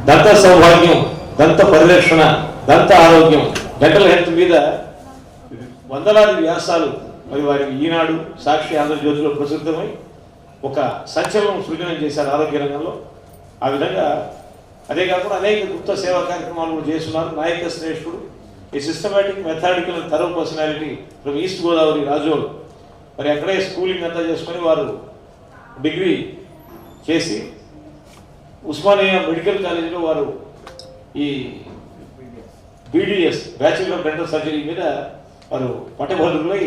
దంత సౌభాగ్యం, దంత పరిరక్షణ, దంత ఆరోగ్యం, డెంటల్ హెల్త్ మీద వందలాది వ్యాసాలు మరి వారికి ఈనాడు, సాక్షి, ఆంధ్రజ్యోతిలో ప్రసిద్ధమై ఒక సంచలనం సృజనం చేశారు ఆరోగ్య రంగంలో. ఆ విధంగా అదే కాకుండా అనేక గుప్త సేవా కార్యక్రమాలు కూడా చేస్తున్నారు. నాయక శ్రేష్ఠుడు, ఈ systematic methodical and thorough personality from east Godavari Razole. మరి అక్కడే స్కూలింగ్ అంతా చేసుకొని వారు డిగ్రీ చేసి ఉస్మానియా మెడికల్ కాలేజీలో వారు ఈ BDS bachelor of dental surgery మీద వారు పట్టభద్రులై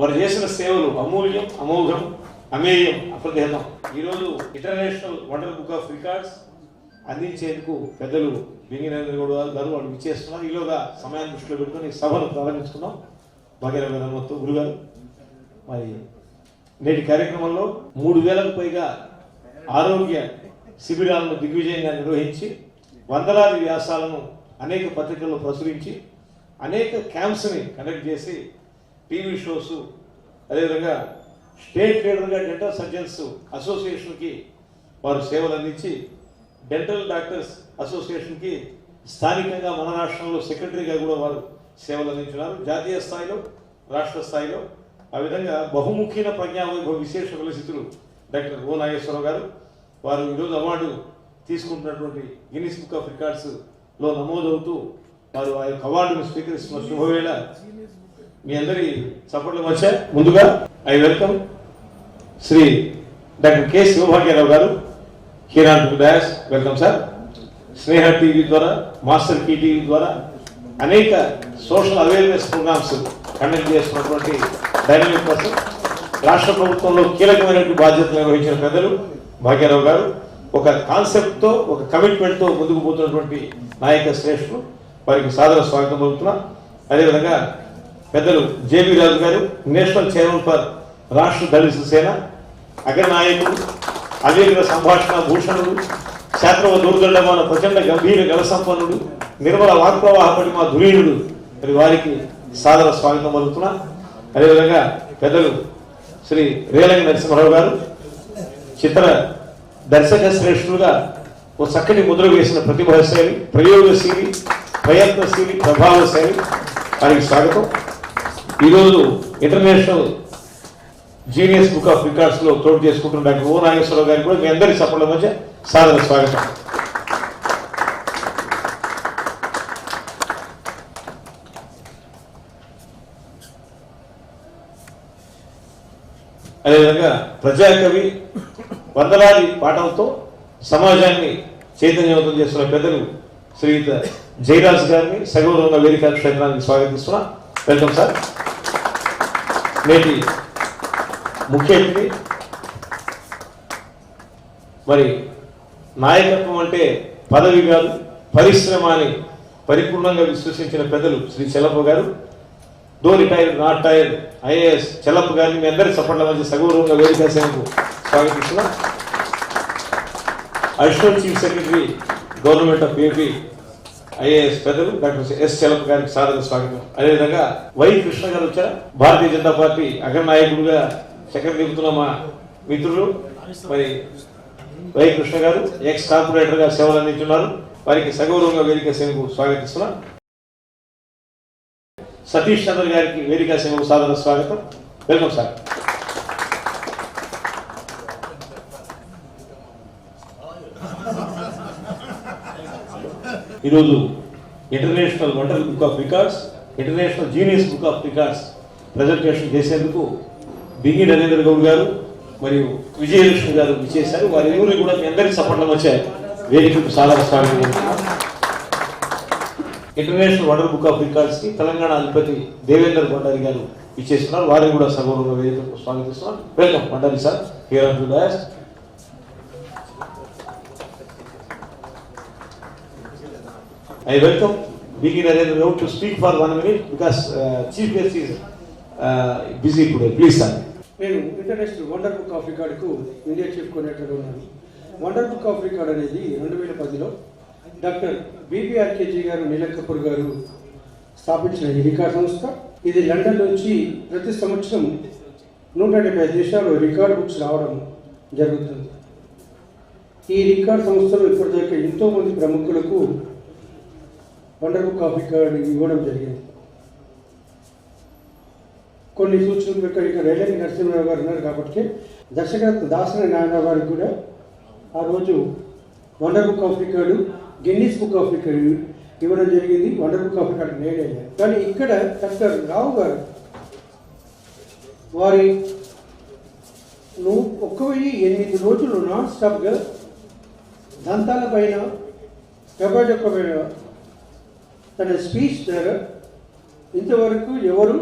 వారు చేసిన సేవలు అమూల్యం, అమోఘం, అమేయం, అప్రతిహతం. ఈరోజు international wonder book of records అందించేందుకు పెద్దలు బింగినేంద్ర గౌడ్ గారు వాళ్ళు ఇచ్చేస్తున్నారు. ఈలోగా సమయాన్ని దృష్టిలో పెట్టుకుని సభను ప్రారంభించుకున్నాం. భాగ్యరావు గారు మొత్తం గురుగారు. మరి నేటి కార్యక్రమంలో 3000కు పైగా ఆరోగ్య శిబిరాలను దిగ్విజయంగా నిర్వహించి వందలాది వ్యాసాలను అనేక పత్రికల్లో ప్రచురించి అనేక క్యాంప్స్ని కండక్ట్ చేసి టీవీ షోస్, అదేవిధంగా స్టేట్ లీడర్గా డెంటల్ సర్జన్స్ అసోసియేషన్కి వారు సేవలు అందించి డెంటల్ డాక్టర్స్ అసోసియేషన్కి స్థానికంగా మన రాష్ట్రంలో సెక్రటరీగా కూడా వారు సేవలు అందించున్నారు. జాతీయ స్థాయిలో, రాష్ట్ర స్థాయిలో. ఆ విధంగా బహుముఖీన ప్రజ్ఞావైభవ విశేష విలసితులు డాక్టర్ ఓ నాగేశ్వరరావు గారు వారు ఈరోజు అవార్డు తీసుకుంటున్నటువంటి గిన్నిస్ బుక్ ఆఫ్ రికార్డ్స్లో నమోదవుతూ వారు ఆ యొక్క అవార్డును స్వీకరిస్తున్న శుభవేళ మీ అందరి చప్పట్ల మధ్య ముందుగా I welcome Shri doctor K Sivabhagyarao garu. హిరాన్ డాష్ వెల్కమ్ సార్. స్నేహ టీవీ ద్వారా, మాస్టర్ కీ టీవీ ద్వారా అనేక సోషల్ అవేర్నెస్ ప్రోగ్రామ్స్ కండక్ట్ చేస్తున్నటువంటి డైనమిక్ పర్సన్, రాష్ట్ర ప్రభుత్వంలో కీలకమైనటువంటి బాధ్యతలు నిర్వహించిన పెద్దలు భాగ్యరావు గారు. ఒక కాన్సెప్ట్తో, ఒక కమిట్మెంట్తో ముందుకు పోతున్నటువంటి నాయక శ్రేష్ఠులు, వారికి సాదర స్వాగతం పలుకుతున్నాం. అదేవిధంగా పెద్దలు జేబీ రాజు గారు, నేషనల్ చైర్మన్ ఫర్ రాష్ట్ర దళిత సేన, అగ్రనాయకుడు, అవేగ్ర సంభాషణ భూషణుడు, శాస్త్రవ దూర్దండమాన ప్రచండ గంభీర గల సంపన్నుడు, నిర్మల వాక్ప్రవాహపడి మా ధురీయుడు, మరి వారికి సాదర స్వాగతం పలుకుతున్నా. అదేవిధంగా పెద్దలు శ్రీ రేలంగి నరసింహారావు గారు, చిత్ర దర్శక శ్రేష్ఠులుగా ఓ చక్కటి ముద్ర వేసిన ప్రతిభాశాలి, ప్రయోగశీలి, ప్రయత్నశీలి, ప్రభావశాలి, వారికి స్వాగతం. ఈరోజు ఇంటర్నేషనల్ జీనియస్ బుక్ ఆఫ్ రికార్డ్స్లో చోటు చేసుకుంటున్న డాక్టర్ ఓ నాగేశ్వరరావు గారికి కూడా మీ అందరి సఫల మధ్య సాదర స్వాగతం. అదేవిధంగా ప్రజాకవి, వందలాది పాఠంతో సమాజాన్ని చైతన్యవంతం చేస్తున్న పెద్దలు శ్రీయుత జయరాజ్ గారిని సగౌరవంగా వేదిక క్షేత్రానికి స్వాగతిస్తున్నా. Welcome sir. నేటి ముఖ్య అతిథి, మరి నాయకత్వం అంటే పదవి కాదు, పరిశ్రమ అని పరిపూర్ణంగా విశ్వసించిన పెద్దలు Shri Chellappa garu, though retired not tired IAS Chellappa గారిని మీ అందరి సపోర్ట్ల మధ్య సగౌరవంగా వేదిక సేవకు స్వాగతిస్తున్నా. Additional chief secretary government of AP IAS పెద్దలు డాక్టర్ S చెల్లప్ప గారికి సాదర స్వాగతం. అదేవిధంగా వై కృష్ణ గారు వచ్చారు, భారతీయ జనతా పార్టీ అగ్రనాయకుడుగా చక్కెర దిగుతున్న మా మిత్రులు మరి వై కృష్ణ గారు ఎక్స్ కార్పొరేటర్గా సేవలు అందించున్నారు. వారికి సగౌరవంగా వేదిక సేవకు స్వాగతిస్తున్నా. సతీష్ చంద్ర గారికి వేదిక సేవకు సాదర స్వాగతం. Welcome sir. ఈరోజు international wonder book of records, international genius book of records presentation చేసేందుకు బింగి నరేంద్ర గౌడ్ గారు మరియు విజయలక్ష్మి గారు విచ్చేశారు. వారి ఇరువురు కూడా మీ అందరికీ సపోర్ట్లం వచ్చాయి. వేదికకు సాదర స్వాగతం. International wonder book of records కి తెలంగాణ అధిపతి దేవేందర్ భండారి గారు ఇచ్చేస్తున్నారు. వారిని కూడా సగౌరవంగా వేదికకు స్వాగతిస్తున్నాం. Welcome Bhandari sir. Here on to dais. I welcome Bigi Narendra Rao to speak for 1 minute because Chief Guest is busy today. Please, sir. నేను ఇంటర్నేషనల్ వండర్ బుక్ ఆఫ్ రికార్డుకు ఇండియా చీఫ్ కోఆర్డినేటర్గా ఉన్నాను. వండర్ బుక్ ఆఫ్ రికార్డ్ అనేది 2010లో doctor BBRKజీ గారు, నీలక్ కపూర్ గారు స్థాపించిన ఈ record సంస్థ. ఇది లండన్ నుంచి ప్రతి సంవత్సరం 170 దేశాలు రికార్డ్ బుక్స్ రావడం జరుగుతుంది. ఈ రికార్డ్ సంస్థలు ఇప్పటిదాకా ఎంతోమంది ప్రముఖులకు వండర్ బుక్ ఆఫ్ రికార్డ్ ఇవ్వడం జరిగింది. కొన్ని సూచనల ప్రకారం ఇక్కడ రేలంగి నరసింహరావు గారు ఉన్నారు కాబట్టి దర్శకత్వ దాసరి నారాయణ గారికి కూడా ఆ రోజు wonder book of record, Guinness book of record ఇవ్వడం జరిగింది. వండర్ బుక్ ఆఫ్ రికార్డు నేనే. కానీ ఇక్కడ డాక్టర్ రావు గారు వారి 1008 రోజులు నాన్ స్టాప్గా దంతాల పైన కబడ్డీ పైన తన స్పీచ్ ద్వారా ఇంతవరకు ఎవరు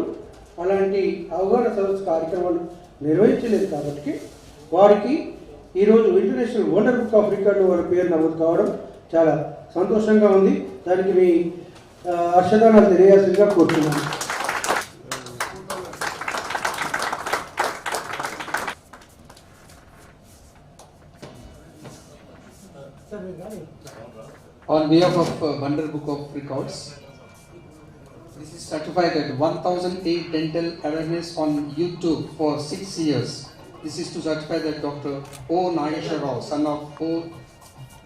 అలాంటి అవగాహన సదస్సు కార్యక్రమాలు నిర్వహించలేదు కాబట్టి వారికి ఈరోజు international wonder book of record వారి పేరు నమోదు కావడం చాలా సంతోషంగా ఉంది. దానికి మీ హర్షదానాలు తెలియాల్సిందిగా కోరుతున్నాను. On behalf of Wonder Book of Records, this is certified at 1008 dental awareness on YouTube for 6 years. This is to certify that Dr. O. Nageswara, son of O.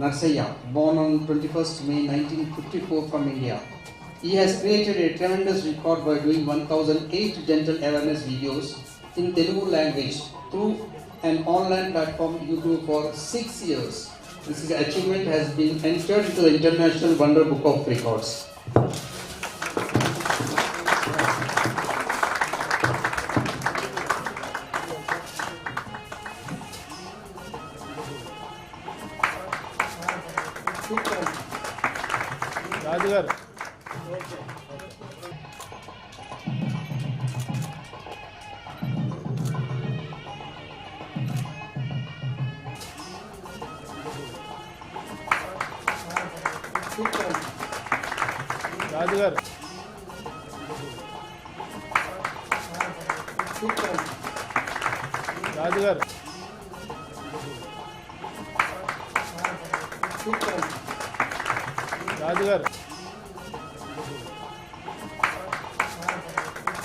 Narsaya, born on 21st May 1954 from India. He has created a tremendous record by doing 1008 dental awareness videos in Telugu language through an online platform YouTube for 6 years. This achievement has been entered into the International Wonder Book of Records. రాజుగారు రాజుగారు రాజుగారు రాజుగారు